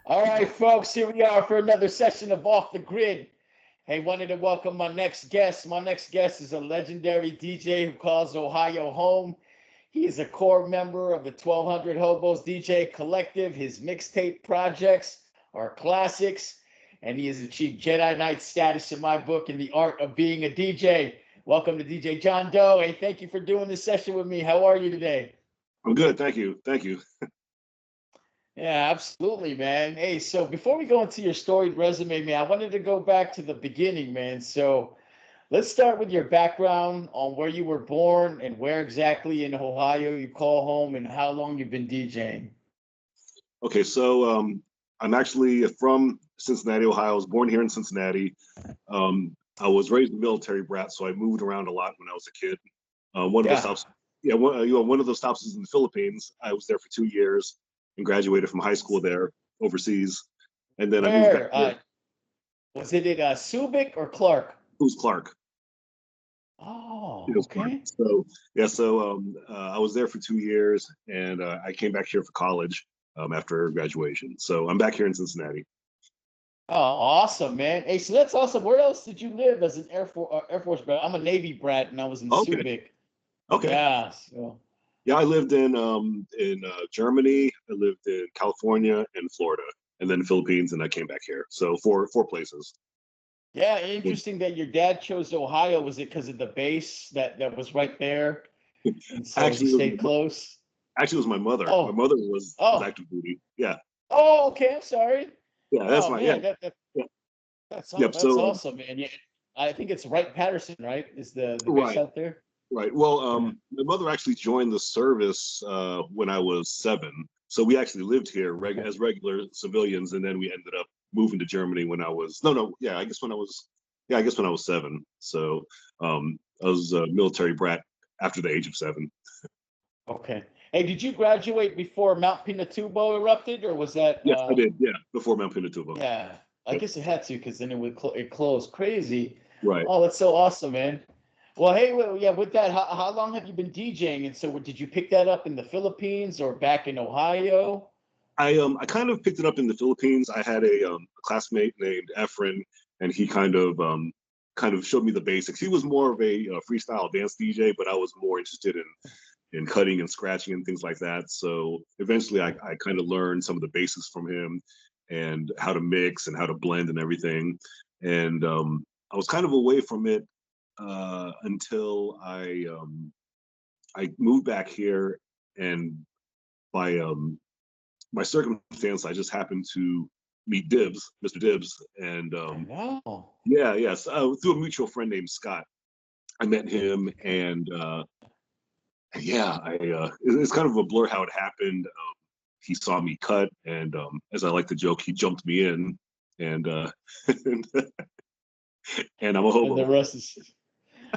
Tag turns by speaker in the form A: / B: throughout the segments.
A: All right, folks, here we are for another session of Off the Grid. Hey, wanted to welcome my next guest. My next guest is a legendary DJ who calls Ohio home. He is a core member of the 1200 Hobos DJ Collective. His mixtape projects are classics, and he has achieved Jedi Knight status in my book in the art of being a DJ. Welcome to DJ John Doe. Hey, thank you for doing this session with me. How are you today?
B: I'm good, thank you. Thank you.
A: Yeah, absolutely, man. Hey, so before we go into your storied resume, man, I wanted to go back to the beginning, man. So let's start with your background on where you were born and where exactly in Ohio you call home and how long you've been DJing.
B: Okay, so I'm actually from Cincinnati, Ohio. I was born here in Cincinnati. I was raised a military brat, so I moved around a lot when I was a kid. One of the
A: Yeah.
B: stops, one of those stops is in the Philippines. I was there for 2 years and graduated from high school there overseas, and then I moved back
A: Where?
B: here.
A: Was it at Subic or Clark?
B: It was Clark.
A: Oh,
B: It was Clark.
A: okay.
B: So yeah, I was there for 2 years, and I came back here for college after graduation. So I'm back here in Cincinnati.
A: Oh, awesome, man. Hey, so that's awesome. Where else did you live as an Air Force brat? I'm a Navy brat, and I was in
B: Okay,
A: Subic.
B: okay.
A: Yeah. So.
B: Yeah, I lived in Germany. I lived in California and Florida, and then Philippines, and I came back here. So four places.
A: Yeah, interesting that your dad chose Ohio. Was it because of the base that was right there, and so he
B: Actually,
A: stayed close?
B: it was my mother. My
A: Oh,
B: mother was
A: oh,
B: active duty. Yeah,
A: oh. Okay, I'm sorry.
B: yeah, that's
A: Oh
B: my yeah,
A: man, that
B: yeah.
A: that's
B: Yep.
A: that's
B: So
A: awesome, man. Yeah, I think it's Wright Patterson, right? Is the base
B: right,
A: out there?
B: right. Well,
A: Yeah.
B: my mother actually joined the service when I was 7. So we actually lived here
A: Okay.
B: as regular civilians, and then we ended up moving to Germany when I was no, yeah, I guess when I was yeah, I guess when I was 7. So I was a military brat after the age of 7.
A: Okay. Hey, did you graduate before Mount Pinatubo erupted, or was that?
B: Yes, I did. Yeah, before Mount Pinatubo.
A: Yeah, I
B: Yep.
A: guess it had to because then it closed. Crazy.
B: Right.
A: Oh, that's so awesome, man. Well, hey, well, yeah, with that, how long have you been DJing? And so, did you pick that up in the Philippines or back in Ohio?
B: I kind of picked it up in the Philippines. I had a classmate named Efren, and he kind of showed me the basics. He was more of a freestyle dance DJ, but I was more interested in cutting and scratching and things like that. So eventually, I kind of learned some of the basics from him and how to mix and how to blend and everything. And I was kind of away from it until I moved back here, and by my circumstance, I just happened to meet Dibs, Mr. Dibs, and
A: Oh,
B: yeah, yes, through a mutual friend named Scott. I met him, and yeah, it's kind of a blur how it happened. He saw me cut, and as I like to joke, he jumped me in, and and, and I'm a
A: and the
B: hobo.
A: rest is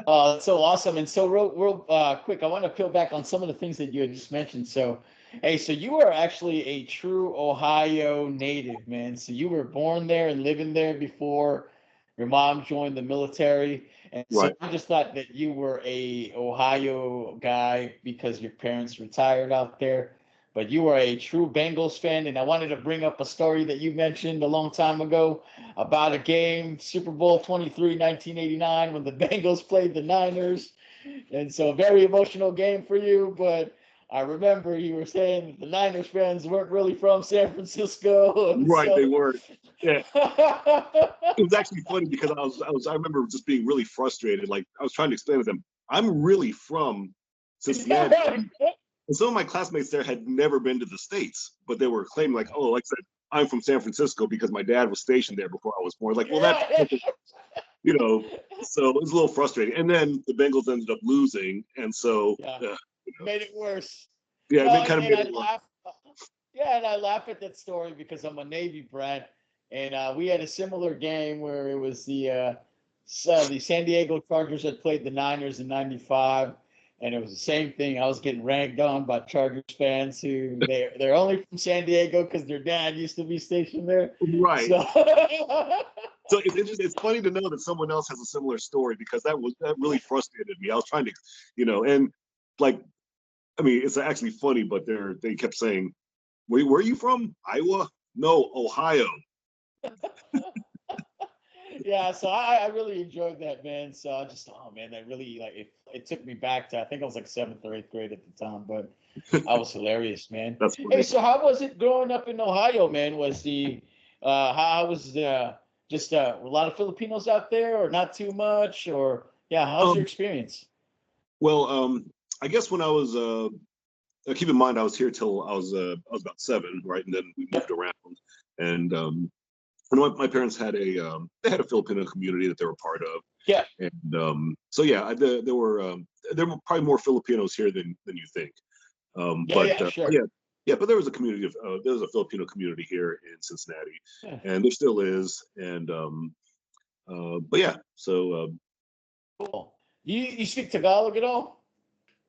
A: oh, that's so awesome. And so, real quick, I want to peel back on some of the things that you had just mentioned. So, hey, so you are actually a true Ohio native, man. So you were born there and living there before your mom joined the military. And so
B: Right.
A: I just thought that you were a Ohio guy because your parents retired out there. But you are a true Bengals fan, and I wanted to bring up a story that you mentioned a long time ago about a game, Super Bowl 23, 1989, when the Bengals played the Niners. And so a very emotional game for you, but I remember you were saying that the Niners fans weren't really from San Francisco. And
B: Right, they
A: so
B: were. Yeah, it was actually funny because I remember just being really frustrated. Like I was trying to explain to them, I'm really from Cincinnati, and some of my classmates there had never been to the States, but they were claiming like, oh, like I said, I'm from San Francisco because my dad was stationed there before I was born. Like, well, that
A: yeah,
B: you know, so it was a little frustrating. And then the Bengals ended up losing, and so
A: yeah,
B: you know,
A: made it worse.
B: yeah, it
A: No,
B: kind of
A: and
B: made
A: I
B: it worse.
A: laugh. Yeah, and I laugh at that story because I'm a Navy brat, and we had a similar game where it was the San Diego Chargers had played the Niners in '95, and it was the same thing. I was getting ragged on by Chargers fans who they're only from San Diego because their dad used to be stationed there.
B: Right.
A: So
B: So it's interesting. It's funny to know that someone else has a similar story because that really frustrated me. I was trying to, and like I mean, it's actually funny, but they kept saying, where are you from? Iowa? No, Ohio.
A: Yeah, so I really enjoyed that, man. So I just, oh man, that really like it took me back to, I think I was like seventh or eighth grade at the time, but I was hilarious, man.
B: That's
A: Hey,
B: funny.
A: so how was it growing up in Ohio, man? Was the how was just a lot of Filipinos out there, or not too much, or yeah, how's your
B: Um,
A: experience?
B: well, I guess when I was keep in mind I was here till I was about seven, right, and then we moved
A: Yep.
B: around, and and my parents had a they had a Filipino community that they were part of,
A: Yeah.
B: and so yeah, there were probably more Filipinos here than you think.
A: Yeah, yeah,
B: But
A: sure.
B: yeah, but there was a community of there was a Filipino community here in Cincinnati,
A: Yeah,
B: and there still is. And but yeah, so
A: cool. You speak Tagalog at all?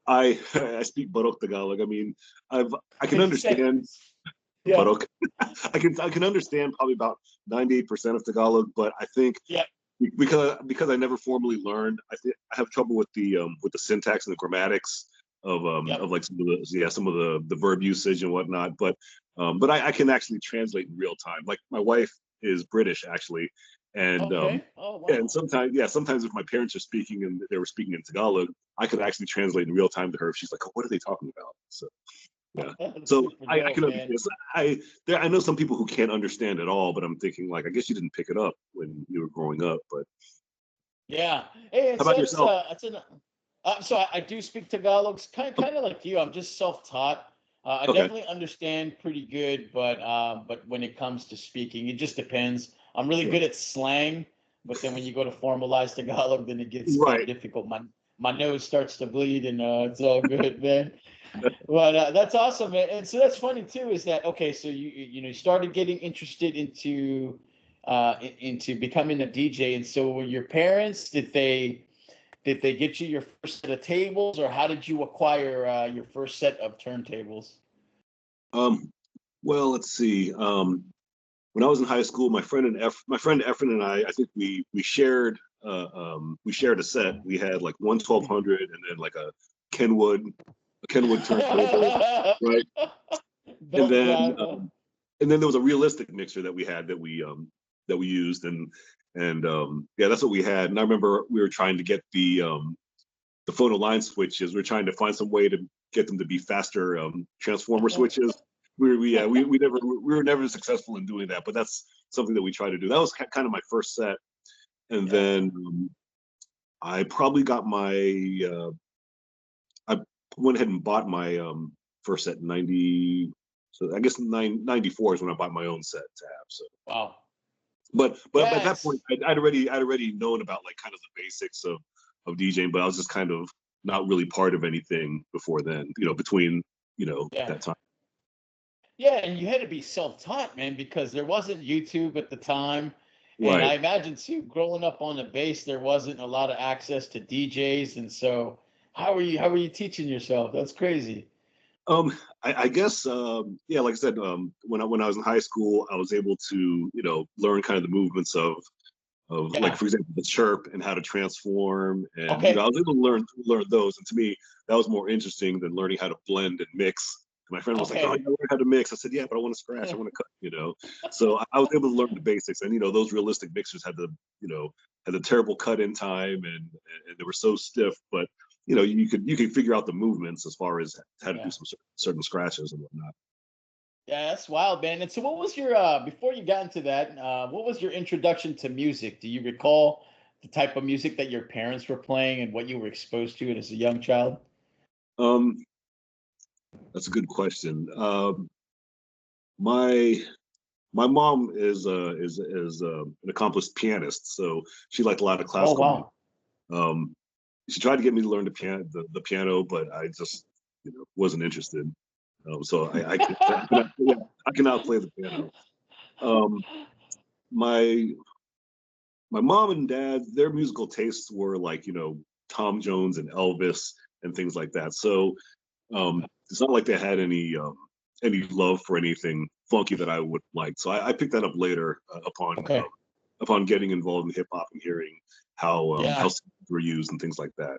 B: I I speak Barok Tagalog. I mean, I can
A: You said,
B: understand
A: yeah,
B: Barok. I can understand probably about 98% of Tagalog, but I think
A: yeah,
B: because I never formally learned, I have trouble with the syntax and the grammatics
A: yep.
B: of like some of the some of the verb usage and whatnot. But I can actually translate in real time. Like my wife is British actually, and
A: Okay. Oh
B: and
A: wow.
B: sometimes if my parents are speaking and they were speaking in Tagalog, I could actually translate in real time to her if she's like, oh, what are they talking about? So yeah.
A: That's
B: So
A: super
B: I
A: dope,
B: can
A: man.
B: understand. So I know some people who can't understand at all, but I'm thinking like I guess you didn't pick it up when you were growing up. But
A: Yeah. Hey, and
B: how
A: so
B: about yourself?
A: that's an so I do speak Tagalog, kind of like you. I'm just self-taught. I
B: Okay.
A: definitely understand pretty good, but when it comes to speaking, it just depends. I'm really
B: Right.
A: good at slang, but then when you go to formalize Tagalog, then it gets kind of
B: Right.
A: difficult. My nose starts to bleed, and it's all good, man. But that's awesome, man. And so that's funny too. Is that okay? So you started getting interested into becoming a DJ, and so were your parents, did they get you your first set of tables, or how did you acquire your first set of turntables?
B: Um, well, let's see. When I was in high school, my friend Efren and I think we shared a set. We had like one 1200 and then like a Kenwood turntable, right? And
A: Belt
B: then
A: drive, huh?
B: and then there was a realistic mixer that we had that we used and yeah, that's what we had. And I remember we were trying to get the photo line switches. We are trying to find some way to get them to be faster transformer switches. We were never successful in doing that, but that's something that we try to do. That was kind of my first set, and
A: Yeah.
B: then I probably got I went ahead and bought my first set in 90. So I guess 94 is when I bought my own set to have. So,
A: Wow.
B: but at
A: Yeah,
B: that point,
A: it's
B: I'd already known about like kind of the basics of DJing, but I was just kind of not really part of anything before then. Between
A: yeah.
B: that time.
A: Yeah, and you had to be self-taught, man, because there wasn't YouTube at the time. And
B: Right.
A: I imagine too, growing up on the base, there wasn't a lot of access to DJs. And so how are you teaching yourself? That's crazy.
B: Um, I guess yeah, like I said, when I was in high school, I was able to learn kind of the movements of like
A: Yeah.
B: for example the chirp and how to transform, and I
A: Okay.
B: was able to learn those, and to me that was more interesting than learning how to blend and mix. My friend was like, "Oh, you
A: Okay.
B: learn how to mix." I said, "Yeah, but I want to scratch. I want to cut." So I was able to learn the basics, and those realistic mixers had the terrible cut in time, and they were so stiff, but you could figure out the movements as far as how to do
A: Yeah.
B: some certain scratches and whatnot.
A: Yeah, that's wild, man. And so what was your before you got into that, what was your introduction to music? Do you recall the type of music that your parents were playing and what you were exposed to as a young child?
B: Um, that's a good question. My my mom is an accomplished pianist, so she liked a lot of
A: Oh
B: classical music.
A: wow.
B: Um, she tried to get me to learn the piano, but I just wasn't interested. So I cannot play the piano. Um, my my mom and dad, their musical tastes were like Tom Jones and Elvis and things like that. So it's not like they had any love for anything funky that I would like. So I picked that up later
A: Okay.
B: upon getting involved in hip hop and hearing how
A: Yeah.
B: synths were used and things like that.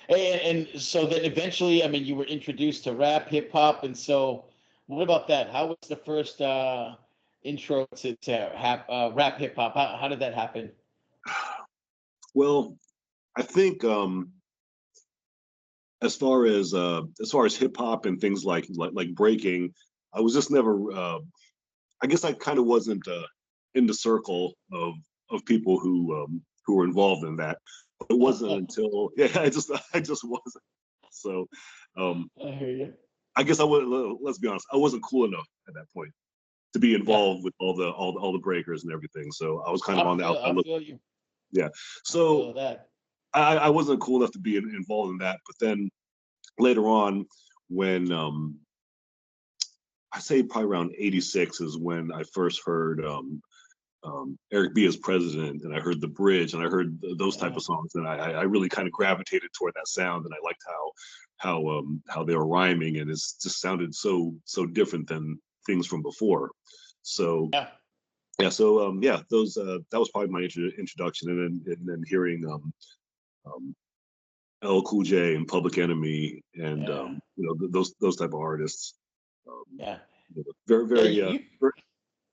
A: And so then eventually, I mean, you were introduced to rap, hip hop, and so What about that? How was the first intro to rap hip hop? How did that happen?
B: Well, I think as far as hip hop and things like breaking, I was just never. I guess I kind of wasn't in the circle of people who were involved in that. It wasn't until yeah, I just wasn't. So
A: I hear you.
B: I guess I would. Let's be honest, I wasn't cool enough at that point to be
A: Yeah,
B: involved with all the breakers and everything. So I was kind of on the outside
A: I
B: look.
A: feel you.
B: Yeah.
A: I
B: So
A: feel that.
B: I wasn't cool enough to be involved in that. But then later on, when I say probably around '86 is when I first heard Eric B as president, and I heard the bridge, and I heard those type
A: Yeah.
B: of songs, and I really kind of gravitated toward that sound, and I liked how they were rhyming, and it just sounded so different than things from before. So
A: Yeah.
B: yeah, so yeah, those that was probably my introduction, and then hearing um, LL Cool J and Public Enemy, and
A: Yeah.
B: those type of artists. Um,
A: Yeah.
B: very
A: Yeah.
B: very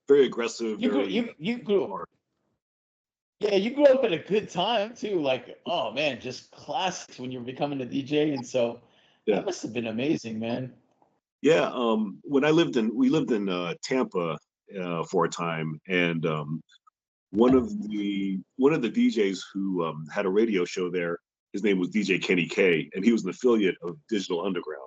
B: very aggressive,
A: You grew
B: very
A: you grew
B: hard.
A: yeah, you grew up at a good time too. Like, oh man, just classics when you were becoming a DJ. And so
B: Yeah,
A: that must have been amazing, man.
B: yeah. When we lived in Tampa for a time, and one of the DJs who had a radio show there, his name was DJ Kenny K, and he was an affiliate of Digital Underground.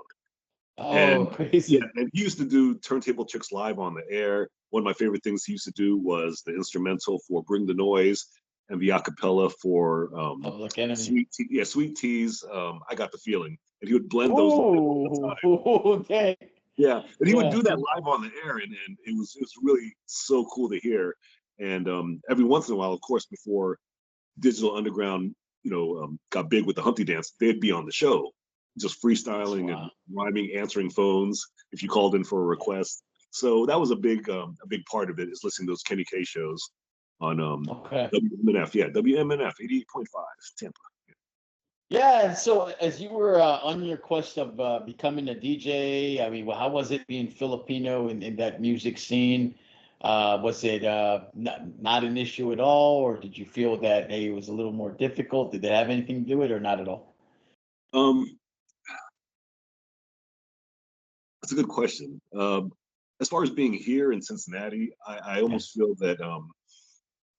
A: Oh,
B: And yeah,
A: crazy.
B: and he used to do Turntable Chicks live on the air. One of my favorite things he used to do was the instrumental for Bring the Noise and the acapella for
A: Public Enemy.
B: Sweet Tea, yeah, Sweet Teas. I got the feeling, and he would blend those live all the
A: Ooh,
B: time.
A: okay.
B: Yeah, and he would
A: Yeah.
B: do that live on the air, and it was really so cool to hear. And every once in a while, of course, before Digital Underground, got big with the Humpty Dance, they'd be on the show, just freestyling and
A: Wow.
B: rhyming, answering phones if you called in for a
A: Yeah.
B: request. So that was a big part of it is listening to those Kenny K shows on
A: Okay.
B: WMNF. Yeah, WMNF 88.5 Tampa.
A: Yeah. And so as you were on your quest of becoming a DJ, I mean, well, how was it being Filipino in that music scene? Was it not an issue at all, or did you feel that hey, it was a little more difficult? Did they have anything to do with it, or not at all?
B: Um, that's a good question. As far as being here in Cincinnati, I
A: Yeah.
B: almost feel that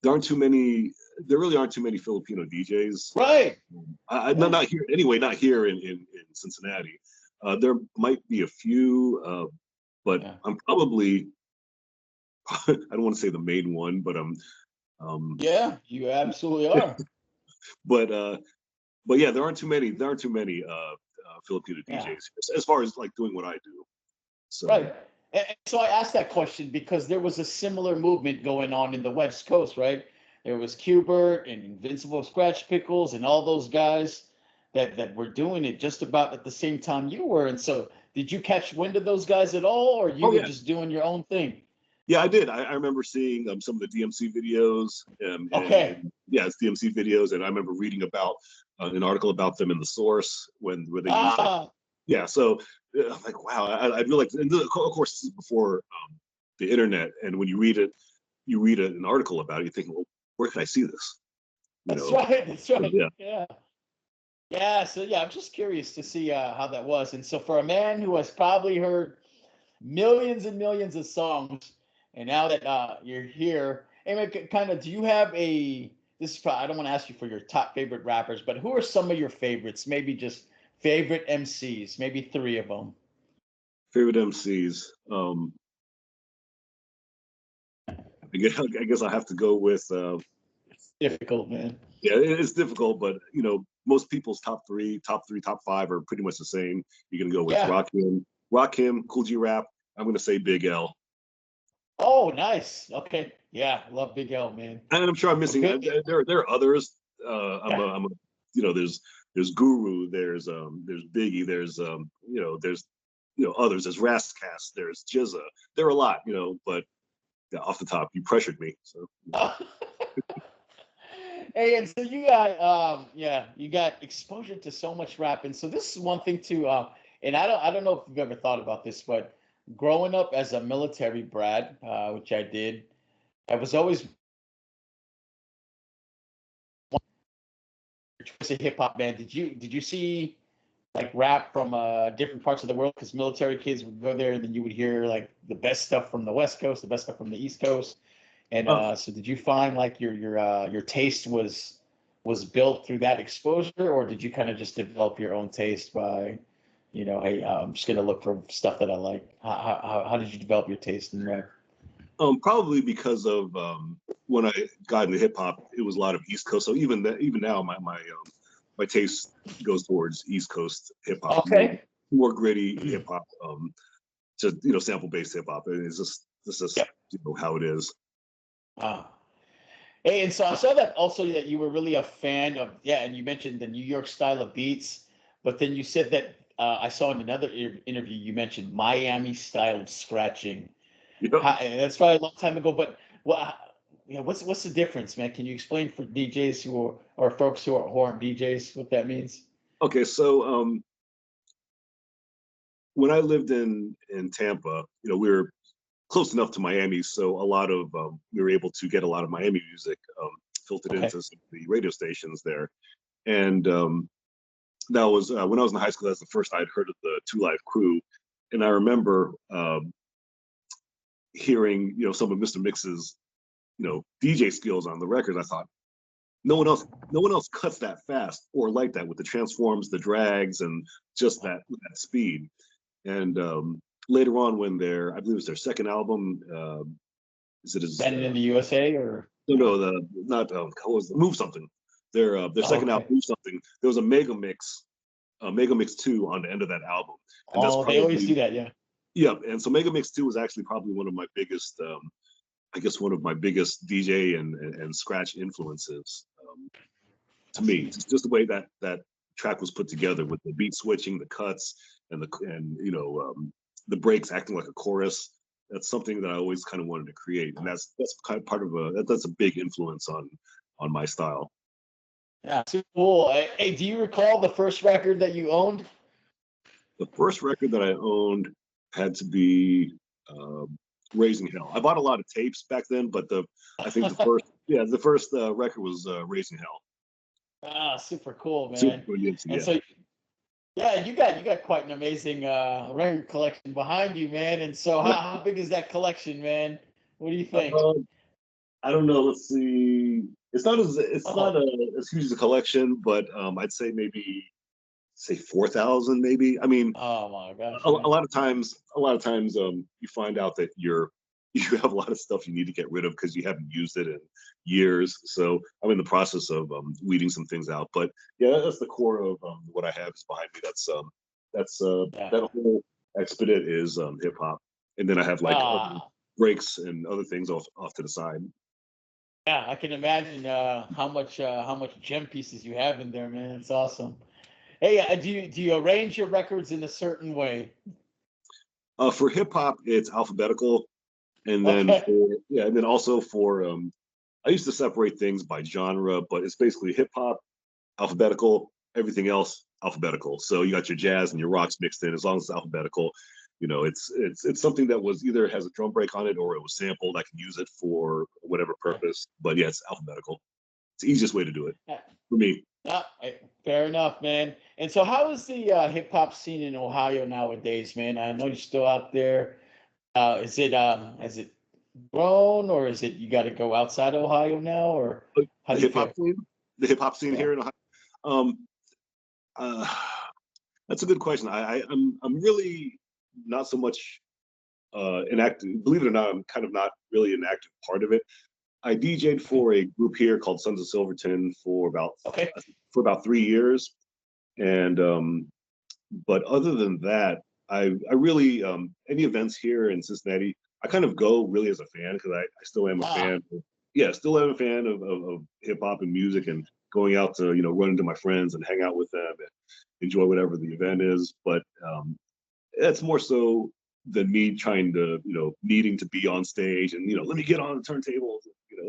B: there aren't too many. There really aren't too many Filipino DJs.
A: Right. Yeah.
B: Not here anyway. Not here in Cincinnati. There might be a few, but
A: Yeah.
B: I'm probably I don't want to say the main one, but um,
A: Yeah. You absolutely are.
B: but but yeah, there aren't too many. There aren't too many Filipino
A: Yeah.
B: DJs as far as like doing what I do. So
A: Right. And so I asked that question because there was a similar movement going on in the West Coast, right? There was Qbert and Invincible Scratch Pickles and all those guys that were doing it just about at the same time you were. And so did you catch wind of those guys at all, or you
B: oh
A: were
B: yeah,
A: just doing your own thing?
B: yeah, I did. I remember seeing some of the DMC videos,
A: Okay.
B: and yeah, it's DMC videos, and I remember reading about an article about them in the source where they used like
A: Ah,
B: yeah. So I'm like wow, I feel like, and of course this is before the internet, and when you read an article about it, you think, well, where can I see this? You
A: that's
B: know,
A: right. That's
B: so,
A: right.
B: yeah.
A: Yeah. Yeah. So yeah, I'm just curious to see how that was. And so for a man who has probably heard millions and millions of songs. And now that you're here, and kind of, do you have a? This is probably, I don't want to ask you for your top favorite rappers, but who are some of your favorites? Maybe just favorite MCs, maybe three of them.
B: Favorite MCs. I guess I have to go with
A: It's difficult, man.
B: yeah, it's difficult, but most people's top three, top five are pretty much the same. You're gonna go with
A: Yeah.
B: Rakim, Cool G Rap. I'm gonna say Big L,
A: Oh, nice. Okay. Yeah, love Big L, man.
B: and I'm sure I'm
A: Well,
B: missing.
A: good.
B: There are others.
A: Yeah.
B: There's Guru, there's Biggie, there's others. There's Rastcast, there's Jizza. There are a lot, but yeah, off the top, you pressured me. So
A: Hey, and so you got yeah, you got exposure to so much rap. And so this is one thing too, and I don't know if you've ever thought about this, but growing up as a military brat, which I did, I was always a hip hop man. Did you see like rap from different parts of the world? Because military kids would go there, and then you would hear like the best stuff from the West Coast, the best stuff from the East Coast. And
B: Uh,
A: so, did you find like your taste was built through that exposure, or did you kind of just develop your own taste by, hey, I'm just gonna look for stuff that I like? How did you develop your taste in rap?
B: Probably because of when I got into hip hop, it was a lot of East Coast. So even now, my taste goes towards East Coast hip hop,
A: Okay.
B: more gritty hip hop, just sample based hip hop. And it's just
A: Yep.
B: how it is.
A: Uh, Hey, and so I saw that also that you were really a fan of, yeah, and you mentioned the New York style of beats, but then you said that I saw in another interview you mentioned Miami style of scratching.
B: Yep.
A: And that's probably a long time ago, but what, what's the difference, man? Can you explain for DJs who are or folks who aren't DJs what that means?
B: Okay, so when I lived in Tampa, we were close enough to Miami, so a lot of we were able to get a lot of Miami music filtered
A: Okay.
B: into some of the radio stations there, and that was when I was in high school. That's the first I'd heard of the Two Live Crew, and I remember hearing some of Mr. Mix's DJ skills on the records. I thought no one else cuts that fast or like that with the transforms, the drags, and just that speed. And later on, when I believe it was their second album, is it his?
A: Been in the USA or
B: No, the not what was Move Something. Their
A: oh,
B: second album,
A: okay.
B: Move Something. There was Mega Mix 2 on the end of that album, and that's
A: Oh, they always do
B: probably
A: that, yeah.
B: yeah. And so Mega Mix 2 was actually probably one of my biggest, I guess, one of my biggest DJ and scratch influences to
A: I
B: me.
A: see.
B: Just the way that track was put together with the beat switching, the cuts, and the breaks acting like a chorus. That's something that I always kind of wanted to create, and that's kind of part of that's a big influence on my style.
A: Yeah, super cool. Hey, do you recall the first record that you owned?
B: The first record that I owned had to be um, Raising Hell. I bought a lot of tapes back then, but I think the first record was Raising Hell.
A: Ah, super cool,
B: Super
A: man.
B: brilliant,
A: And
B: yeah.
A: so, yeah, you got quite an amazing record collection behind you, man. And so, how big is that collection, man? What do you think?
B: Um, I don't know. Let's see. It's not
A: Oh,
B: as huge as a collection, but I'd say maybe say 4,000, maybe. I mean,
A: oh my gosh,
B: a
A: man.
B: lot of times, you find out that you have a lot of stuff you need to get rid of because you haven't used it in years. So I'm in the process of weeding some things out. But yeah, that's the core of what I have is behind me.
A: Yeah.
B: That whole expedit is hip hop, and then I have like other
A: Ah,
B: breaks and other things off to the side.
A: yeah. I can imagine how much gem pieces you have in there, man. It's awesome. Hey, do you arrange your records in a certain way?
B: For hip hop, it's alphabetical, and then
A: Okay.
B: for yeah, and then also for I used to separate things by genre, but it's basically hip hop, alphabetical, everything else alphabetical. So you got your jazz and your rocks mixed in. As long as it's alphabetical, it's something that was either has a drum break on it or it was sampled. I can use it for whatever
A: Yeah.
B: purpose. But yeah, it's alphabetical. It's the easiest way to do it
A: Yeah.
B: for me.
A: Fair enough, man. And so, how is the hip hop scene in Ohio nowadays, man? I know you're still out there. Has it grown, or is it you got to go outside Ohio now, or
B: But
A: how
B: the
A: do you
B: hip hop
A: feel?
B: scene, the hip hop scene
A: Yeah.
B: here in Ohio. Um, uh, that's a good question. I'm really not so much an active. Believe it or not, I'm kind of not really an active part of it. I DJ'd
A: Okay.
B: for a group here called Sons of Silverton
A: Okay.
B: for about 3 years, and but other than that, I really any events here in Cincinnati, I kind of go really as a fan because I still am a
A: Ah.
B: fan. Yeah, still am a fan of hip hop and music and going out to run into my friends and hang out with them and enjoy whatever the event is. But that's more so than me trying to needing to be on stage and let me get on the turntables.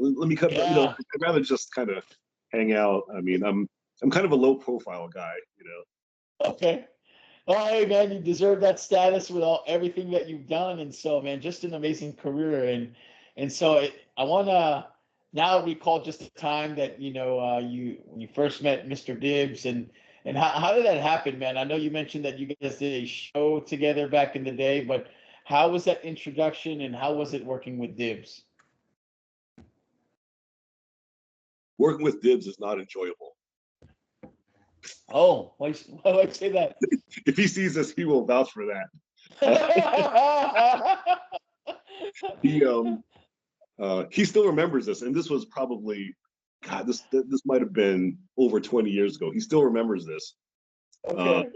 B: Let me cut.
A: Yeah.
B: I'd rather just kind of hang out. I mean, I'm kind of a low profile guy.
A: Okay. Oh, hey man, you deserve that status with all everything that you've done, and so man, just an amazing career, and so I want to now recall just the time that you when you first met Mr. Dibbs, and how did that happen, man? I know you mentioned that you guys did a show together back in the day, but how was that introduction, and how was it working with Dibbs?
B: Working with Dibbs is not enjoyable.
A: Oh, why do I say that?
B: If he sees this, he will vouch for that. he he still remembers this, and this was probably, God, this might have been over 20 years ago. He still remembers this.
A: Okay.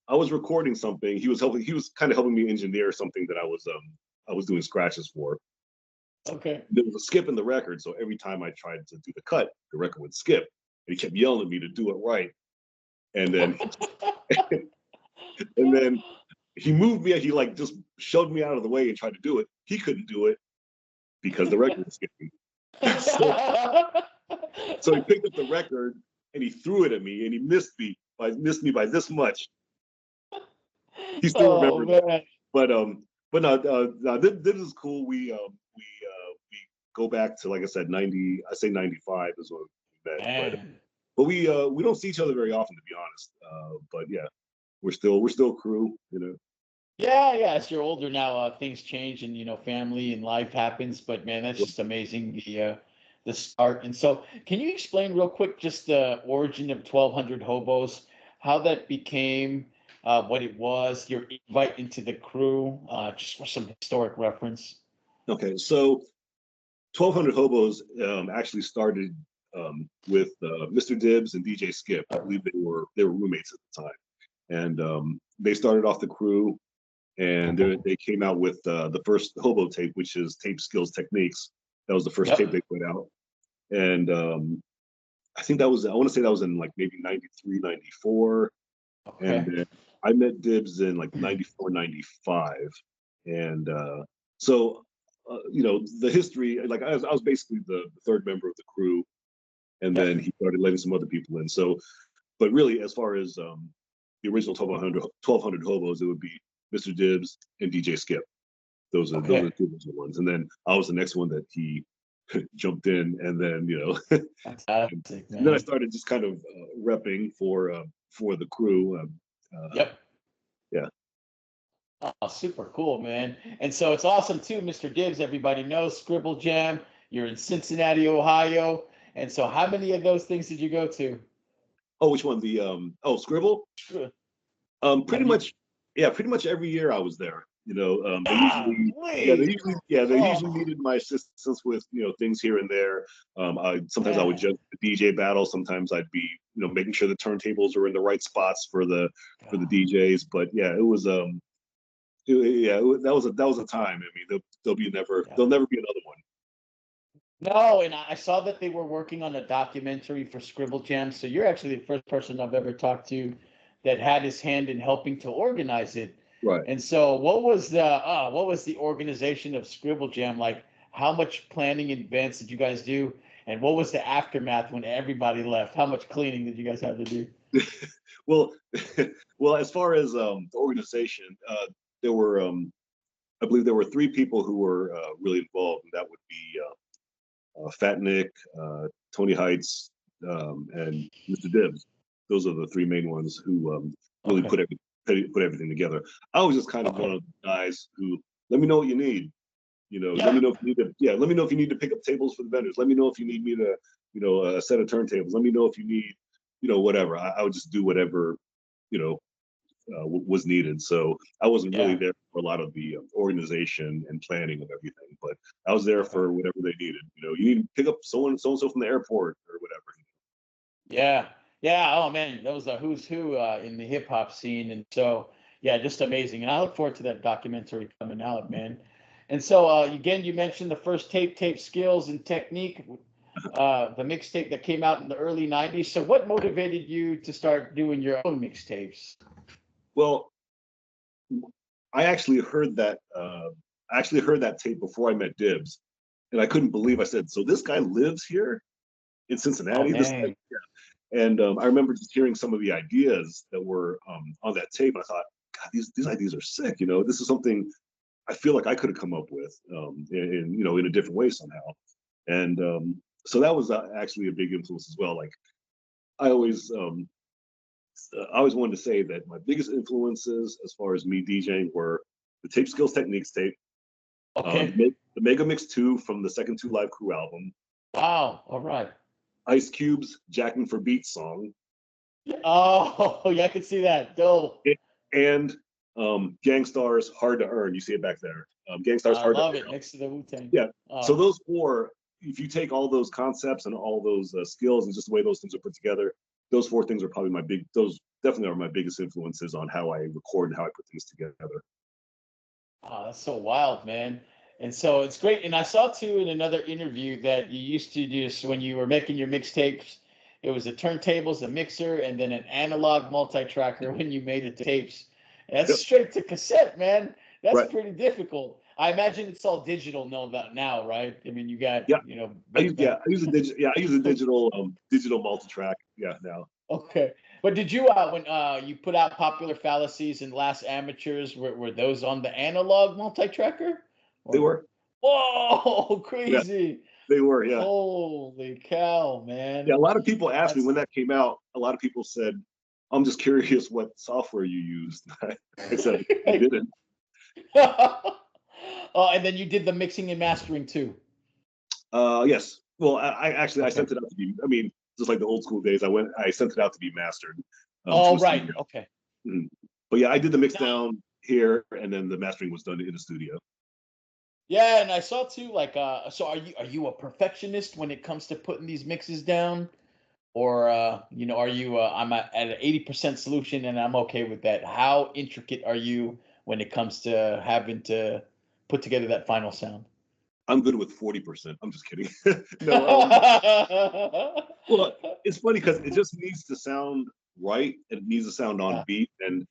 B: I was recording something. He was helping. He was kind of helping me engineer something that I was doing scratches for.
A: Okay.
B: There was a skip in the record, so every time I tried to do the cut, the record would skip. And he kept yelling at me to do it right. And then and then he moved me. He like just shoved me out of the way and tried to do it. He couldn't do it because the record was skipping. So he picked up the record and he threw it at me, and he missed me by this much. He still
A: Oh
B: remembers it.
A: man.
B: But no, this is cool. We go back to, like I said, 90. I say 95 is when we met.
A: Man.
B: But we don't see each other very often, to be honest. But yeah, we're still crew, you know.
A: Yeah. As you're older now, things change, and family and life happens. But man, that's just amazing. The start. And so, can you explain real quick just the origin of 1200 Hobos, how that became, what it was, your invite into the crew, just for some historic reference.
B: Okay, so 1200 Hobos actually started with Mr. Dibbs and DJ Skip. I believe they were roommates at the time, and they started off the crew, and they came out with the first Hobo tape, which is Tape Skills Techniques. That was the first tape they put out, and I think I want to say that was in like maybe 93, 94,
A: Okay.
B: and then I met Dibbs in like 94, 95, and so the history, like I was basically the third member of the crew, and then he started letting some other people in. So, but really, as far as the original 1200 Hobos, it would be Mr. Dibbs and DJ Skip. Those are the two original ones, and then I was the next one that he jumped in, and then
A: Fantastic,
B: and then I
A: man.
B: started just kind of repping for the crew.
A: Yep.
B: Yeah.
A: Oh, super cool, man. And so it's awesome too, Mr. Dibbs. Everybody knows Scribble Jam. You're in Cincinnati, Ohio. And so how many of those things did you go to?
B: Oh, which one? The Scribble?
A: Sure.
B: Pretty
A: Have you?
B: much, yeah, pretty much every year I was there.
A: Please.
B: They usually
A: Oh,
B: needed my assistance with things here and there. Sometimes I would
A: man.
B: judge the DJ battle. Sometimes I'd be making sure the turntables are in the right spots for the DJs. But yeah, it was that was a time. I mean, there'll never be another one.
A: No, and I saw that they were working on a documentary for Scribble Jam. So you're actually the first person I've ever talked to that had his hand in helping to organize it.
B: Right.
A: And so, what was the organization of Scribble Jam like? How much planning in advance did you guys do? And what was the aftermath when everybody left? How much cleaning did you guys have to do?
B: Well, well, as far as the organization, there were I believe there were three people who were really involved, and that would be Fat Nick, Tony Heights, and Mr. Dibbs. Those are the three main ones who really
A: Okay.
B: put everything together. I was just kind of one
A: Okay.
B: of the guys who let me know what you need. Let me
A: Yeah.
B: know if you need to. Yeah, let me know if you need to pick up tables for the vendors. Let me know if you need me to, a set of turntables. Let me know if you need, whatever. I would just do whatever, you know, was needed. So I wasn't really
A: Yeah.
B: there for a lot of the organization and planning of everything, but I was there
A: Okay.
B: for whatever they needed. You need to pick up so and so from the airport or whatever.
A: Yeah. Yeah. Oh man, those are who's who in the hip hop scene, and so yeah, just amazing. And I look forward to that documentary coming out, man. And so again, you mentioned the first tape skills and technique, the mixtape that came out in the early '90s. So what motivated you to start doing your own mixtapes?
B: Well, I actually heard that. I actually heard that tape before I met Dibbs, and I couldn't believe. I said, "So this guy lives here in
A: Oh
B: Cincinnati?" This,
A: dang.
B: And I remember just hearing some of the ideas that were on that tape. And I thought, God, these ideas are sick. You know, this is something I feel like I could have come up with in you know, in a different way somehow. And so that was actually a big influence as well. Like I always wanted to say that my biggest influences as far as me DJing were the Tape Skills Techniques tape,
A: Okay.
B: the Mega Mix 2 from the second Two Live Crew album,
A: Wow. All right.
B: Ice Cube's Jacking for Beats song,
A: Oh, yeah, I can see that. Dope.
B: and Gangstar's Hard to Earn. You see it back there. Gangstar's
A: I
B: Hard to
A: love
B: Earn.
A: it next to the Wu-Tang.
B: Yeah. So
A: Oh,
B: those four, if you take all those concepts and all those skills and just the way those things are put together, those four things are probably those definitely are my biggest influences on how I record and how I put things together.
A: oh, that's so wild, man. And so it's great. And I saw too in another interview that you used to just when you were making your mixtapes, it was the turntables, a mixer, and then an analog multi-tracker when you made the tapes. And that's
B: Yep.
A: straight to cassette, man. That's
B: Right.
A: pretty difficult. I imagine it's all digital now, right? I mean, you got,
B: Yeah.
A: you know,
B: I use a digital multi-track. Yeah, now.
A: Okay. But did you when you put out Popular Fallacies and Last Amateurs, were those on the analog multi-tracker?
B: They
A: Or
B: were.
A: whoa,
B: Yeah,
A: crazy.
B: they were. Yeah.
A: Holy cow,
B: Yeah.
A: man.
B: A lot of people asked me
A: That's
B: when that came out. A lot of people said, "I'm just curious what software you used." I said, "I didn't."
A: Oh, and then you did the mixing and mastering too.
B: Yes. Well, I actually I
A: Okay.
B: sent it out to be. I mean, just like the old school days, I sent it out to be mastered from
A: Oh,
B: the
A: right.
B: studio.
A: Okay.
B: Mhm. But yeah, I did the mix
A: Now,
B: down here, and then the mastering was done in the studio.
A: yeah, and I saw too, like, so are you a perfectionist when it comes to putting these mixes down? Or are you I'm at an 80% solution and I'm okay with that? How intricate are you when it comes to having to put together that final sound?
B: I'm good with 40%. I'm just kidding. No, well, it's funny because it just needs to sound right. It needs to sound on
A: Yeah.
B: beat, and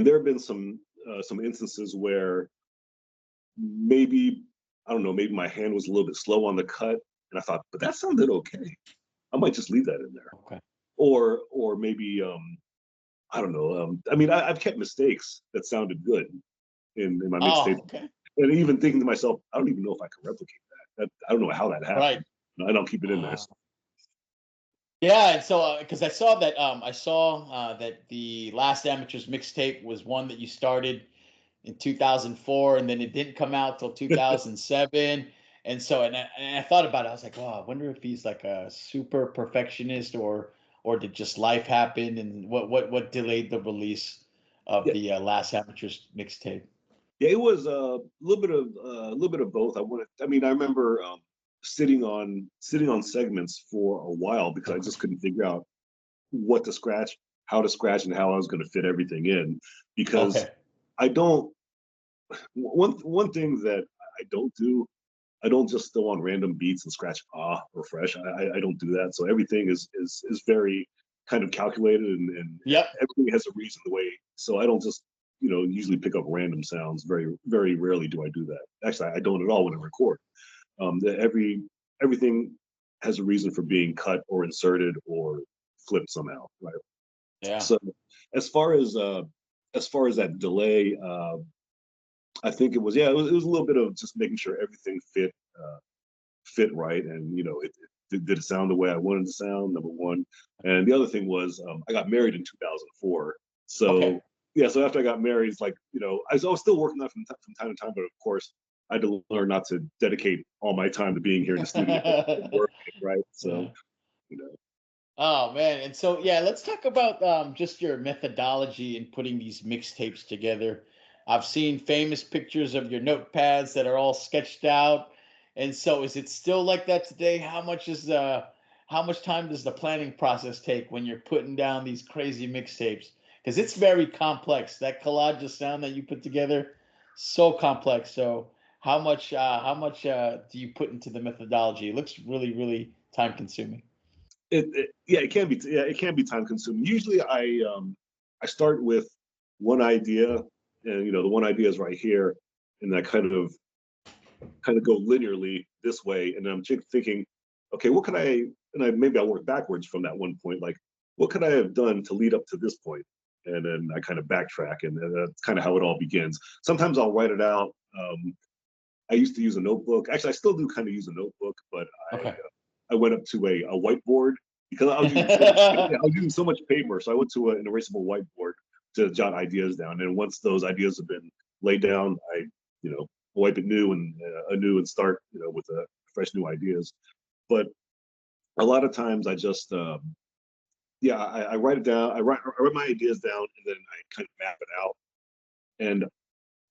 B: there have been some instances where maybe I don't know, maybe my hand was a little bit slow on the cut, and I thought, but that sounded okay. I might just leave that in there.
A: Okay.
B: Or maybe I don't know. I mean, I've kept mistakes that sounded good in my mixtape,
A: Oh, okay.
B: and even thinking to myself, I don't even know if I can replicate that. I don't know how that
A: Right.
B: happened. I don't keep it in there.
A: Uh, yeah, and so because I saw that the Last Amateurs mixtape was one that you started in 2004 and then it didn't come out till 2007. And so and I thought about it. I was like, oh, I wonder if he's like a super perfectionist or did just life happen and what delayed the release of
B: Yeah,
A: the Last Amateurs mixtape.
B: yeah, it was a little bit of both. I mean, I remember sitting on segments for a while because I
A: Okay.
B: just couldn't figure out what to scratch, how to scratch, and how I was going to fit everything in. Because
A: Okay.
B: I don't one thing that I don't do, I don't just throw on random beats and scratch or fresh. I don't do that. So everything is very kind of calculated and
A: Yep.
B: everything has a reason the way. So I don't just usually pick up random sounds. Very rarely do I do that. Actually, I don't at all when I record. Everything has a reason for being cut or inserted or flipped somehow, right?
A: Yeah.
B: So as far as that delay, I think it was a little bit of just making sure everything fit right, and did it sound the way I wanted it to sound. Number one, and the other thing was I got married in 2004,
A: Okay.
B: so yeah. So after I got married, it's like I was still working on it from time to time, but of course I had to learn not to dedicate all my time to being here in the studio and working, right? So
A: Yeah.
B: you know,
A: Oh man, and so yeah, let's talk about just your methodology in putting these mixtapes together. I've seen famous pictures of your notepads that are all sketched out, and so is it still like that today? How much time does the planning process take when you're putting down these crazy mixtapes? Because it's very complex. That collage of sound that you put together, so complex. So how much do you put into the methodology? It looks really time consuming.
B: it can be time consuming. Usually I start with one idea, and the one idea is right here, and I kind of go linearly this way, and I'm thinking, okay, what can I? And maybe I work backwards from that one point. Like, what could I have done to lead up to this point? And then I kind of backtrack, and that's kind of how it all begins. Sometimes I'll write it out. I used to use a notebook. Actually, I still do kind of use a notebook, but
A: Okay.
B: I went up to a whiteboard because I was using so much, I was using so much paper. So I went to an erasable whiteboard to jot ideas down. And once those ideas have been laid down, I, wipe it new and anew and start, with fresh new ideas. But a lot of times I just, I write it down. I write my ideas down, and then I kind of map it out. And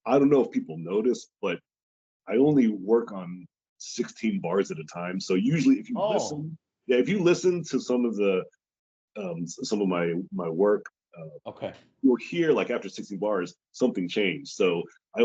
B: I don't know if people notice, but I only work on 16 bars at a time. So usually, if you listen to some of my work,
A: Okay.
B: you'll hear like after 16 bars something changed. So I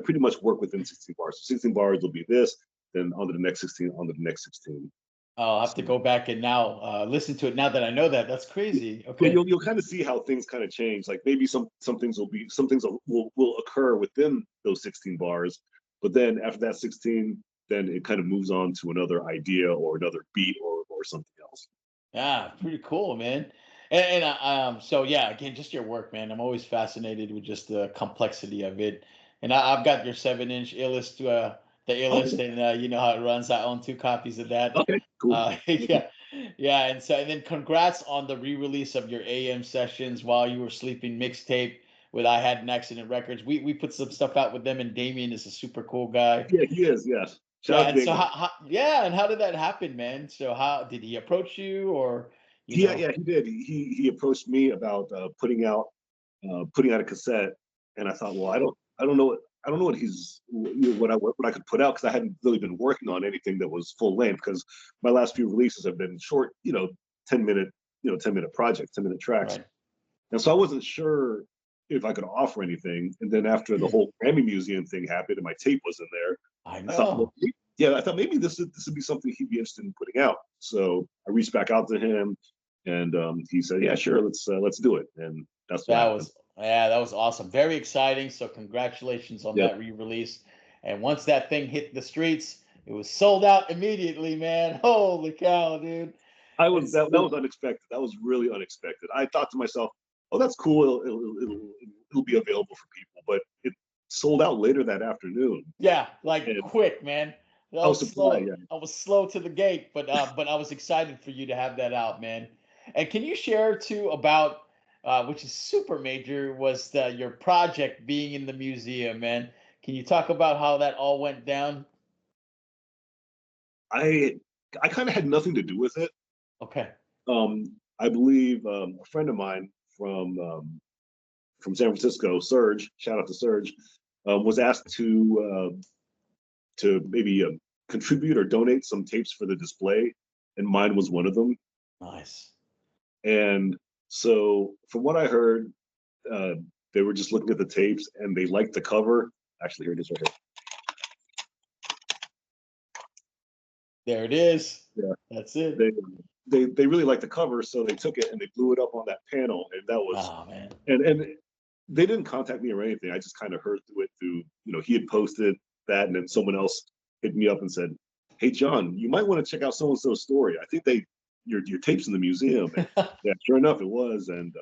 B: pretty much work within 16 bars. So 16 bars will be this, then on to the next 16, on to the next 16.
A: I'll have to go back and now listen to it now that I know that. That's crazy.
B: Yeah,
A: Okay.
B: you'll kind of see how things kind of change. Like maybe some things will occur within those 16 bars, but then after that 16, then it kind of moves on to another idea or another beat or something else.
A: Yeah, pretty cool, man. And so yeah, again, just your work, man. I'm always fascinated with just the complexity of it. And I've got your 7-inch illust, the illust,
B: Okay,
A: and you know how it runs. I own 2 copies of that.
B: okay, cool.
A: Yeah, yeah. And then congrats on the re-release of your AM sessions while you were sleeping mixtape with I Had an Accident Records. We put some stuff out with them, and Damien is a super cool guy.
B: Yeah, he is. Yes. Shout
A: Yeah,
B: out to
A: and so
B: Damien.
A: yeah, and how did that happen, man? So how did he approach you, or you
B: Yeah,
A: know?
B: yeah, he did. He approached me about putting out a cassette, and I thought, well, I don't know what what I could put out because I hadn't really been working on anything that was full length because my last few releases have been short, 10-minute, 10-minute projects, 10-minute tracks,
A: Right.
B: and so I wasn't sure if I could offer anything. And then after the whole Grammy Museum thing happened and my tape was in there,
A: I
B: I thought, well,
A: know.
B: I thought maybe this would be something he'd be interested in putting out. So I reached back out to him, and he said, "Yeah, sure, let's do it." And that's what
A: That
B: happened.
A: was Yeah, that was awesome. Very exciting. So congratulations on
B: Yep.
A: that re-release. And once that thing hit the streets, it was sold out immediately, man. Holy cow, dude. It's
B: That was unexpected. That was really unexpected. I thought to myself, "Oh, that's cool. It'll be available for people," but it sold out later that afternoon,
A: Yeah, like
B: and
A: quick, man.
B: I was surprised. Yeah.
A: I was slow to the gate, but I was excited for you to have that out, man. And can you share too about which is super major was your project being in the museum, man? Can you talk about how that all went down?
B: I I kind of had nothing to do with it.
A: Okay.
B: I believe a friend of mine from San Francisco, Serge, shout out to Serge, was asked to maybe contribute or donate some tapes for the display, and mine was one of them.
A: Nice.
B: And so, from what I heard, uh, they were just looking at the tapes and they liked the cover. Actually, here it is right
A: There it is.
B: here.
A: That's
B: Yeah,
A: it.
B: they really liked the cover, so they took it and they blew it up on that panel, and that was
A: Oh man.
B: and they didn't contact me or anything. I just kind of heard through it through, he had posted that, and then someone else hit me up and said, "Hey, John, you might want to check out so and so's story. I think your tapes in the museum." And yeah, sure enough, it was. And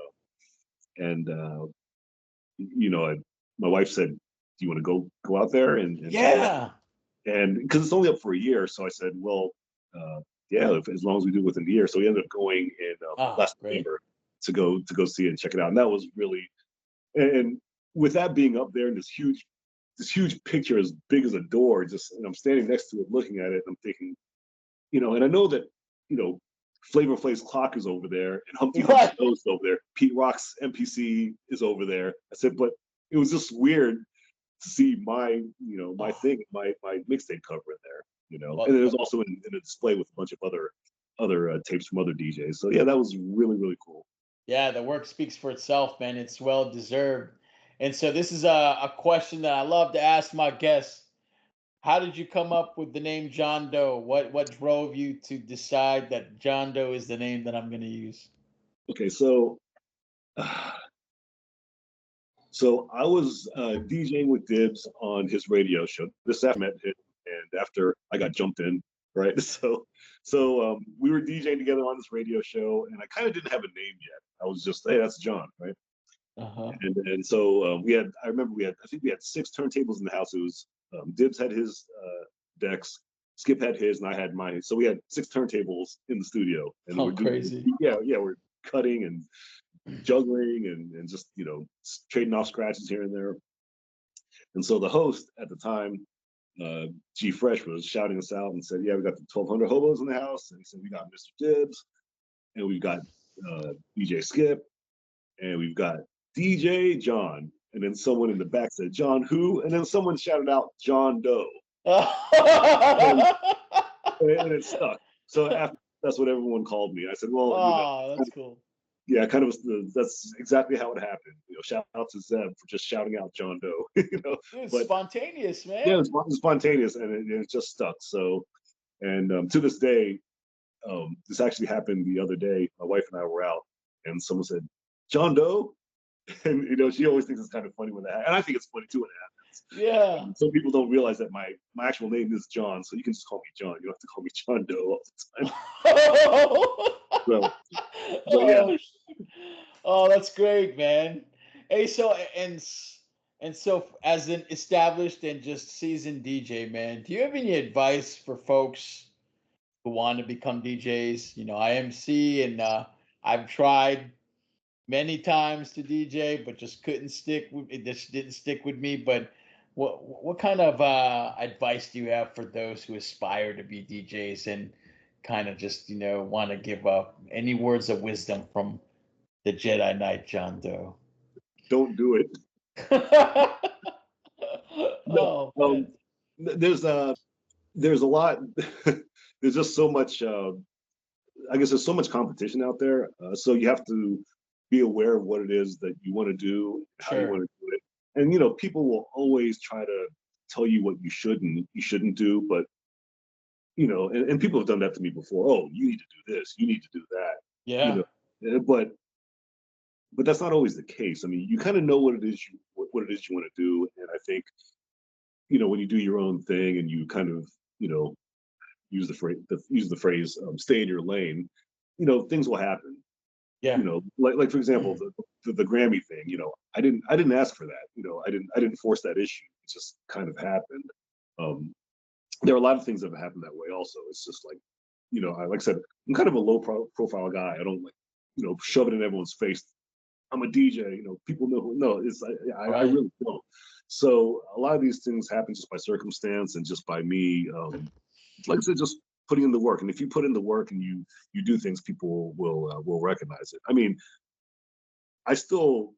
B: my wife said, "Do you want to go out there and check it out?"
A: Yeah.
B: And because it's only up for a year, so I said, "Well, uh, yeah, as long as we do it within the year." So we ended up going in
A: Oh,
B: last
A: great.
B: November to go see it and check it out, and that was really and with that being up there in this huge picture as big as a door, just and I'm standing next to it looking at it, and I'm thinking, and I know that, you know, Flavor Flav's clock is over there and Humpty Dumpty's
A: Right.
B: nose is over there. Pete Rock's MPC is over there. I said, but it was just weird to see my
A: Oh,
B: thing, my mixtape cover in there, and
A: well,
B: it was also in a display with a bunch of other tapes from other DJs. So yeah, that was really, really cool.
A: yeah, the work speaks for itself, man. It's well deserved. And so this is a question that I love to ask my guests. How did you come up with the name John Doe? What drove you to decide that John Doe is the name that I'm going to use?
B: Okay, so so I was DJing with Dibs on his radio show. This after I met him, and after I got jumped in, right? So we were DJing together on this radio show, and I kind of didn't have a name yet. I was just, hey, that's John, right?
A: Uh-huh.
B: And so we had, I remember I think we had 6 turntables in the house. It was Dibs had his decks, Skip had his, and I had mine. So we had 6 turntables in the studio, and
A: Oh,
B: we're doing,
A: crazy.
B: yeah, we're cutting and juggling and just trading off scratches here and there. And so the host at the time, G Fresh, was shouting us out and said, "Yeah, we got the 1,200 hobos in the house." And he said, "We got Mr. Dibs, and we've got DJ Skip, and we've got DJ John." And then someone in the back said, "John who?" And then someone shouted out, "John Doe." And, and it stuck. So after, that's what everyone called me. I said, "Well,
A: Oh, that's cool.
B: yeah, kind of. That's exactly how it happened. Shout out to Zeb for just shouting out John Doe."
A: Dude,
B: But
A: spontaneous, man.
B: yeah, it was spontaneous, and it just stuck. So, and to this day, this actually happened the other day. My wife and I were out, and someone said, "John Doe," and she always thinks it's kind of funny when that happens. And I think it's funny too when it happens.
A: Yeah.
B: Some people don't realize that my actual name is John, so you can just call me John. You don't have to call me John Doe all the time. So yeah.
A: Oh, that's great, man. Hey, so and so as an established and just seasoned DJ, man, do you have any advice for folks who want to become DJs? I MC and I've tried many times to DJ, but just couldn't stick. It just didn't stick with me. But what kind of advice do you have for those who aspire to be DJs and kind of just want to give up? Any words of wisdom from the Jedi Knight John Doe?
B: Don't do it. No,
A: Oh man.
B: there's a lot. There's just so much. I guess there's so much competition out there. So you have to be aware of what it is that you want to do, how you
A: Sure.
B: want to do it. And people will always try to tell you what you shouldn't do, but and people have done that to me before. Oh, you need to do this, you need to do that.
A: Yeah.
B: But that's not always the case. I mean, you kind of know what it is you want to do, and I think when you do your own thing and you kind of use the phrase stay in your lane, things will happen.
A: Yeah.
B: Like for example, the Grammy thing. I didn't ask for that. I didn't force that issue. It just kind of happened. There are a lot of things that have happened that way. Also, it's just like, like I said, I'm kind of a low profile guy. I don't shove it in everyone's face. I'm a DJ. People know. No, I
A: Right.
B: really don't. So a lot of these things happen just by circumstance and just by me. Like I said, just putting in the work. And if you put in the work and you do things, people will recognize it. I mean, I'm still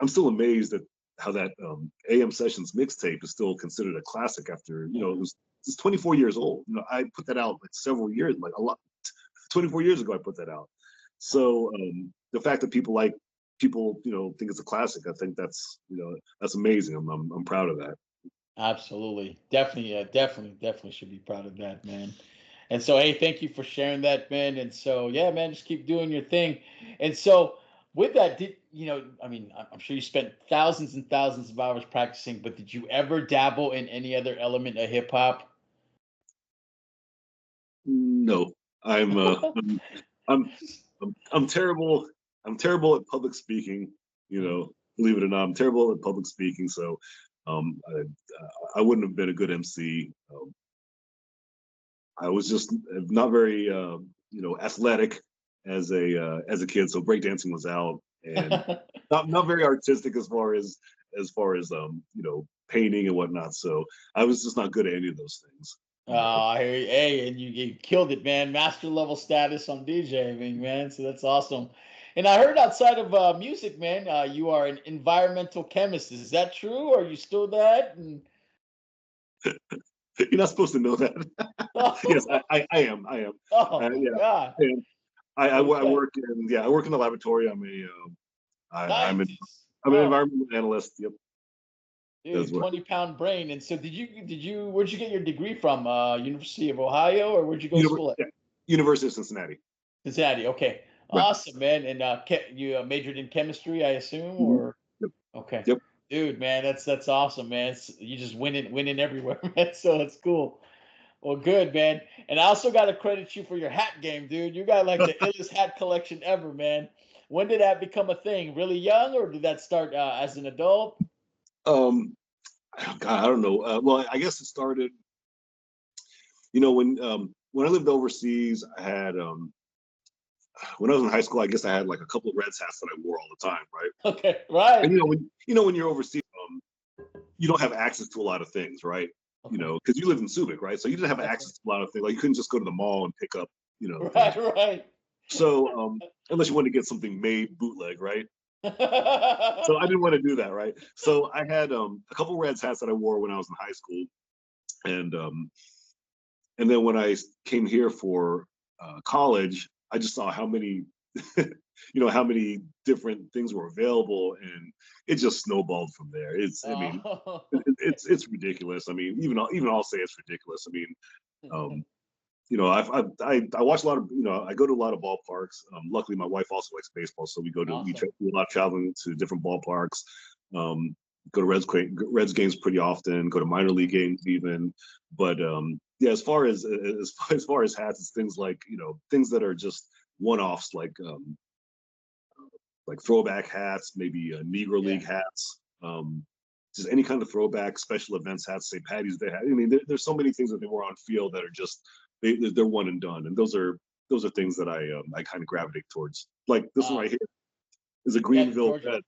B: amazed at how that AM Sessions mixtape is still considered a classic after it's 24 years old. I put that out like several years, like a lot. 24 years ago, I put that out. So the fact that people think it's a classic, I think that's amazing. I'm proud of that.
A: Absolutely. Definitely. Yeah, definitely should be proud of that, man. And so, hey, thank you for sharing that, man. And so, yeah, man, just keep doing your thing. And so, with that, I mean, I'm sure you spent thousands and thousands of hours practicing, but did you ever dabble in any other element of hip hop?
B: No, I'm I'm I'm terrible. I'm terrible at public speaking. Believe it or not, I'm terrible at public speaking. So I wouldn't have been a good MC. I was just not very athletic as a kid. So breakdancing was out, and not very artistic as far as painting and whatnot. So I was just not good at any of those things.
A: Hey, and you killed it, man. Master level status on DJing, man. So that's awesome. And I heard outside of music, man, you are an environmental chemist. Is that true? Are you still that? And
B: You're not supposed to know that. Yes, I am.
A: oh my
B: Yeah,
A: God.
B: and I
A: Okay.
B: I work in the laboratory. I'm an
A: Nice.
B: I'm an
A: Oh,
B: environmental analyst. Yep, as
A: dude,
B: well.
A: 20-pound brain. And so where'd you get your degree from? University of Ohio, or where'd you go to school at?
B: Yeah, University of Cincinnati.
A: Cincinnati. Okay.
B: Right.
A: Awesome, man. And you majored in chemistry, I assume,
B: Mhm.
A: or
B: Yep.
A: okay.
B: Yep.
A: Dude, man, that's awesome, man. You just winning everywhere, man. So that's cool. Well, good, man. And I also got to credit you for your hat game, dude. You got like the illest hat collection ever, man. When did that become a thing? Really young, or did that start as an adult?
B: Um, God, I don't know. Well, I guess it started, when I lived overseas, I had when I was in high school, I guess I had like a couple of Reds hats that I wore all the time, right?
A: Okay, right.
B: And when you're overseas, you don't have access to a lot of things, right?
A: Okay,
B: Because you live in Subic, right? So you didn't have
A: that's right.
B: access to a lot of things. Like you couldn't just go to the mall and pick up, things.
A: Right, right.
B: So unless you want to get something made bootleg, right? So I didn't want to do that, right? So I had a couple Reds hats that I wore when I was in high school, and then when I came here for college, I just saw how many, how many different things were available, and it just snowballed from there. I mean,
A: Oh.
B: it's ridiculous. I mean, even I'll say it's ridiculous. I mean, um, I watch a lot of, I go to a lot of ballparks. Luckily, my wife also likes baseball, so we
A: Awesome.
B: do a lot of traveling to different ballparks. Um, Go to Reds games pretty often. Go to minor league games even. But yeah, as far as hats, it's things like things that are just one offs, like throwback hats, maybe Negro
A: Yeah.
B: League hats. Just any kind of throwback special events hats, say Patty's Day hat. I mean, there's so many things that they wear on field that are just they're one and done, and those are things that I kind of gravitate towards. Like this one
A: Uh,
B: right here is a
A: yeah, the
B: Greenville
A: Georgia.
B: Red.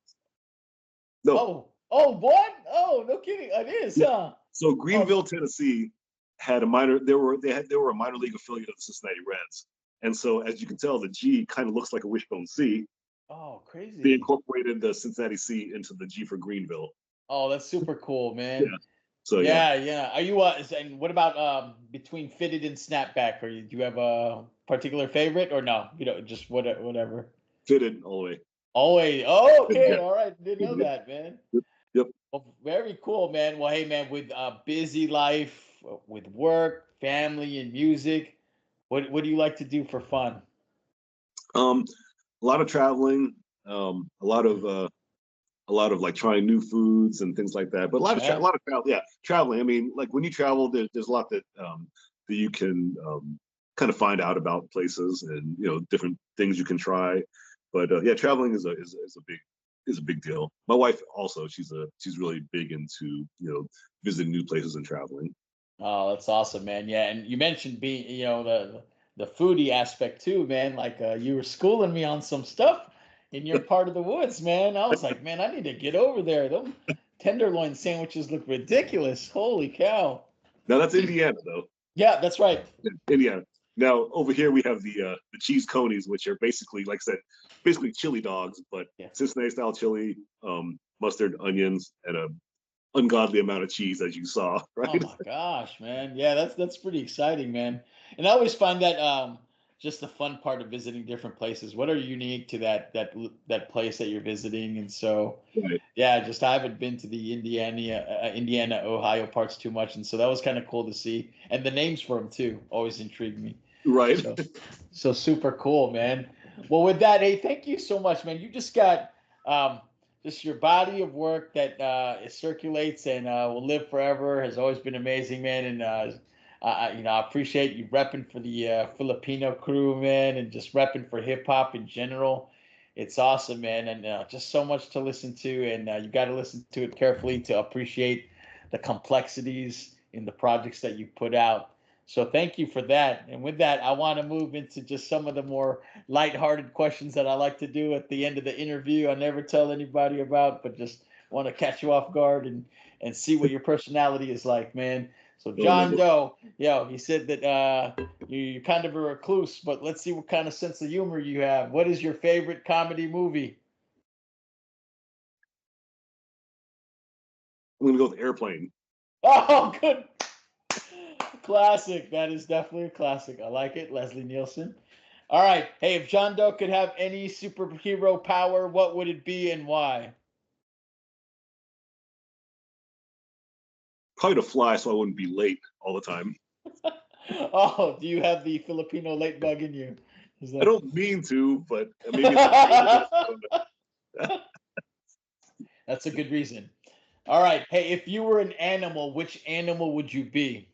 B: No,
A: Oh, what? Oh, no kidding. It is,
B: yeah.
A: huh?
B: So
A: Oh,
B: Greenville, Tennessee had a minor. They were a minor league affiliate of the Cincinnati Reds, and so as you can tell, the G kind of looks like a wishbone C.
A: oh,
B: They
A: crazy.
B: incorporated the Cincinnati C into the G for Greenville.
A: Oh, that's super cool,
B: Yeah.
A: man.
B: So yeah,
A: Yeah, yeah. Are you and what about between fitted and snapback? Do you have a particular favorite or no? You know, just whatever.
B: fitted all the way.
A: Always. Oh,
B: Yeah.
A: okay. All right. Didn't know
B: Yep.
A: that, man.
B: Yep.
A: Well, very cool, man. Well, hey, man, with a busy life, with work, family, and music, what do you like to do for fun?
B: Um, a lot of traveling, a lot of like trying new foods and things like that. But a
A: Yeah.
B: lot of travel, yeah, traveling. I mean, like when you travel, there's a lot that you can kind of find out about places and different things you can try. But yeah, traveling is a big deal. My wife also, she's really big into visiting new places and traveling.
A: Oh, that's awesome, man. Yeah, and you mentioned being, the foodie aspect too, man. Like you were schooling me on some stuff in your part of the woods, man. I was like, man, I need to get over there. Them tenderloin sandwiches look ridiculous. Holy cow.
B: Now that's Indiana though.
A: Yeah, that's right.
B: Indiana. Now over here we have the cheese conies, which are basically, like I said, basically chili dogs, but
A: Yeah.
B: Cincinnati style chili, mustard, onions, and a ungodly amount of cheese, as you saw,
A: Oh
B: right?
A: my gosh, man. Yeah, that's pretty exciting, man. And I always find that just the fun part of visiting different places. What are unique to that place that you're visiting? And so
B: Right.
A: yeah, just I haven't been to the Indiana, Ohio parts too much, and so that was kind of cool to see. And the names for them too always intrigued me.
B: Right.
A: So, so super cool, man. Well, with that, hey, thank you so much, man. You just got um, just your body of work that it circulates and will live forever. Has always been amazing, man. And I appreciate you repping for the Filipino crew, man, and just repping for hip hop in general. It's awesome, man, and just so much to listen to, and you got to listen to it carefully to appreciate the complexities in the projects that you put out. So thank you for that. And with that, I want to move into just some of the more lighthearted questions that I like to do at the end of the interview. I never tell anybody about, but just want to catch you off guard and see what your personality is like, man. So
B: Oh no.
A: John Doe, he said that you're kind of a recluse, but let's see what kind of sense of humor you have. What is your favorite comedy movie?
B: I'm gonna go with airplane.
A: Oh, good. Classic. That is definitely a classic. I like it. Leslie Nielsen. All right. Hey, if John Doe could have any superhero power, what would it be and why?
B: Probably to fly, so I wouldn't be late all the time.
A: Oh, do you have the Filipino late bug in you? Is
B: I
A: that?
B: don't mean to, but maybe it's inherited. I don't know.
A: That's a good reason. All right. Hey, if you were an animal, which animal would you be?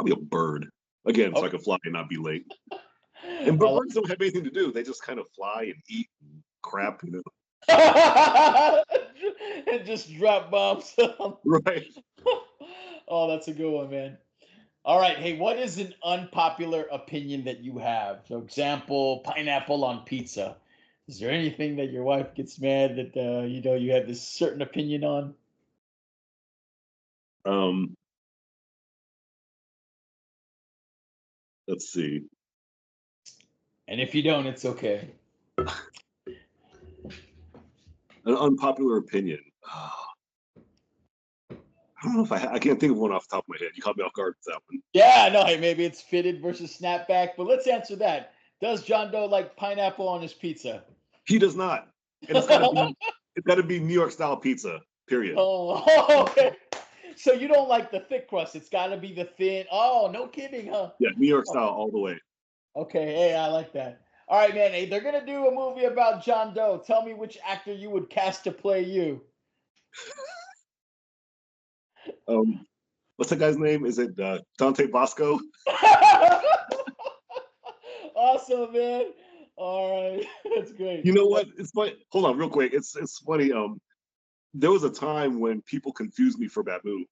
B: probably a bird. Again, so I can fly and not be late. And birds don't have anything to do. They just kind of fly and eat and crap, you know.
A: And just drop bombs.
B: Right.
A: Oh, that's a good one, man. All right. Hey, what is an unpopular opinion that you have? For example, pineapple on pizza. Is there anything that your wife gets mad that you have this certain opinion on?
B: Um, let's see.
A: And if you don't, it's okay.
B: An unpopular opinion. I don't know if I can't think of one off the top of my head. You caught me off guard with that one.
A: Yeah, no, hey, maybe it's fitted versus snapback, but let's answer that. Does John Doe like pineapple on his pizza?
B: He does not. And it's gotta be New York style pizza, period.
A: Oh, okay. So you don't like the thick crust. It's got to be the thin. Oh, no kidding, huh?
B: Yeah, New York style all the way.
A: Okay, hey, I like that. All right, man. Hey, they're gonna do a movie about John Doe. Tell me which actor you would cast to play you.
B: What's that guy's name? Is it Dante Bosco?
A: Awesome, man. All right, that's great.
B: You know what? It's funny. Hold on, real quick. It's funny. There was a time when people confused me for Babu.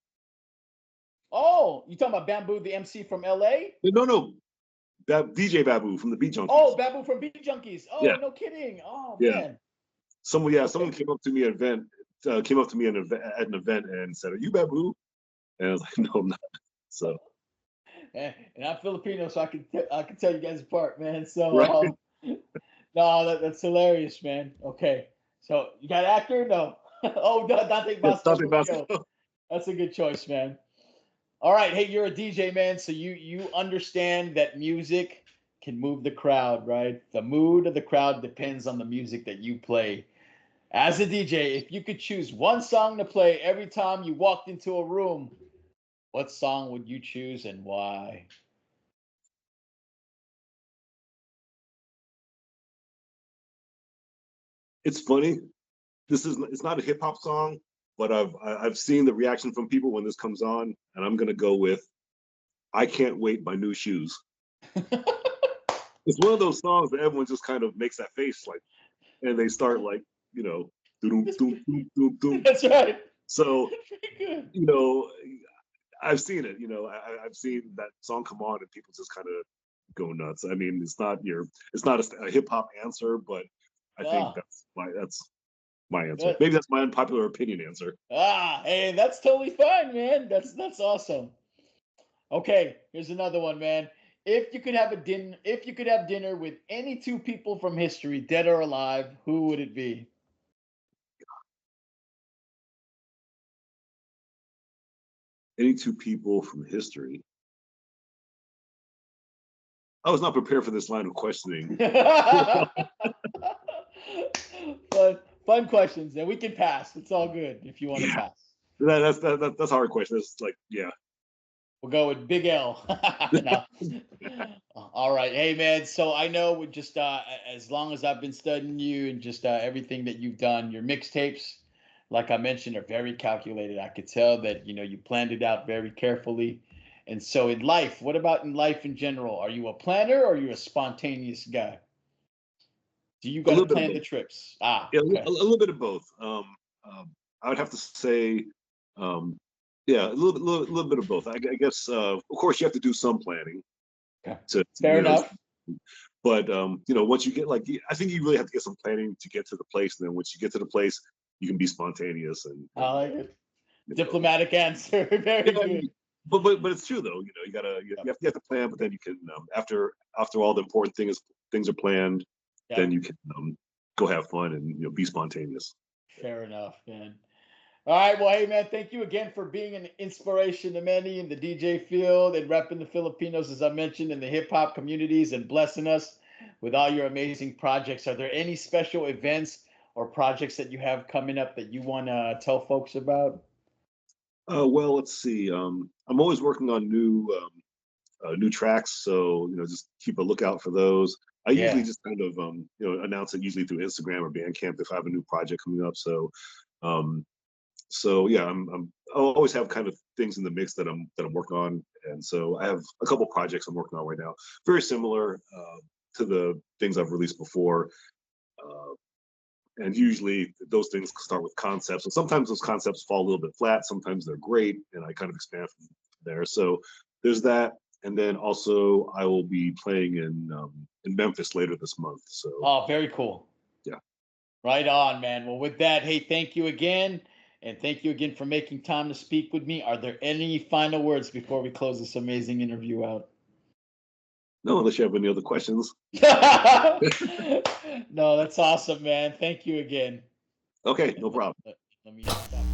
A: Oh, you talking about Bamboo, the MC from LA?
B: No, DJ Babu from the Beat Junkies.
A: Oh, Babu from Beat Junkies. Oh,
B: Yeah.
A: no kidding. Oh,
B: Yeah.
A: man.
B: Someone came up to me at an event, at an event and said, "Are you Babu?" And I was like, "No, I'm not." So
A: And I'm Filipino, so I can tell you guys apart, man. So
B: right.
A: no, that's hilarious, man. Okay, so you got actor? No. Oh, Dante
B: Yes,
A: Bosco.
B: Dante Bosco.
A: That's a good choice, man. All right, hey, you're a DJ, man, so you understand that music can move the crowd, right? The mood of the crowd depends on the music that you play. As a DJ, if you could choose one song to play every time you walked into a room, what song would you choose and why?
B: It's funny. It's not a hip hop song, but I've seen the reaction from people when this comes on, and I'm gonna go with "I Can't Wait" by New Shoes. It's one of those songs that everyone just kind of makes that face like, and they start like, doom doom doom doom doom.
A: That's right.
B: So
A: Pretty good.
B: I've seen it. I've seen that song come on, and people just kind of go nuts. I mean, it's not a hip hop answer, but I think
A: Ah,
B: that's my answer.
A: that-
B: Maybe that's my unpopular opinion answer.
A: hey, that's totally fine, man. That's awesome. Okay, here's another one, man. If you could have dinner with any two people from history, dead or alive, who would it be?
B: Any two people from history. I was not prepared for this line of questioning.
A: fun questions, and we can pass. It's all good if you want to
B: Yeah,
A: pass.
B: that's a hard question. It's like, yeah.
A: We'll go with Big L. No. All right. Hey, man. So I know with just as long as I've been studying you and just everything that you've done, your mixtapes, like I mentioned, are very calculated. I could tell that you planned it out very carefully. And so in life, what about in life in general? Are you a planner or are you a spontaneous guy? Do you
B: A
A: got to
B: little bit of
A: plan the
B: both.
A: trips? Ah,
B: Yeah,
A: okay.
B: a little bit of both. I would have to say, um, yeah, a little bit of both. I guess, of course, you have to do some planning
A: Okay.
B: to,
A: Fair enough.
B: but once you get like, I think you really have to get some planning to get to the place, and then once you get to the place, you can be spontaneous
A: I like it.
B: you know,
A: Diplomatic answer. Very
B: yeah,
A: good.
B: but it's true though. You have to plan, but then you can after all the important things are planned,
A: Yeah.
B: then you can go have fun and be spontaneous.
A: Fair enough, man. All right. Well, hey, man, thank you again for being an inspiration to many in the DJ field and repping the Filipinos, as I mentioned, in the hip hop communities and blessing us with all your amazing projects. Are there any special events or projects that you have coming up that you want to tell folks about?
B: Well, let's see. I'm always working on new tracks, so just keep a lookout for those. I usually
A: Yeah.
B: just kind of announce it usually through Instagram or Bandcamp if I have a new project coming up. Um, so yeah, I'll always have kind of things in the mix that I'm working on And so I have a couple projects I'm working on right now, very similar to the things I've released before. And usually those things start with concepts, and sometimes those concepts fall a little bit flat, sometimes they're great, and I kind of expand from there. So there's that. And then also I will be playing in Memphis later this month. So
A: Oh, very cool.
B: Yeah.
A: Right on, man. Well, with that, hey, thank you again. And thank you again for making time to speak with me. Are there any final words before we close this amazing interview out?
B: No, unless you have any other questions.
A: No, that's awesome, man. Thank you again.
B: Okay, no problem.
A: Let me stop.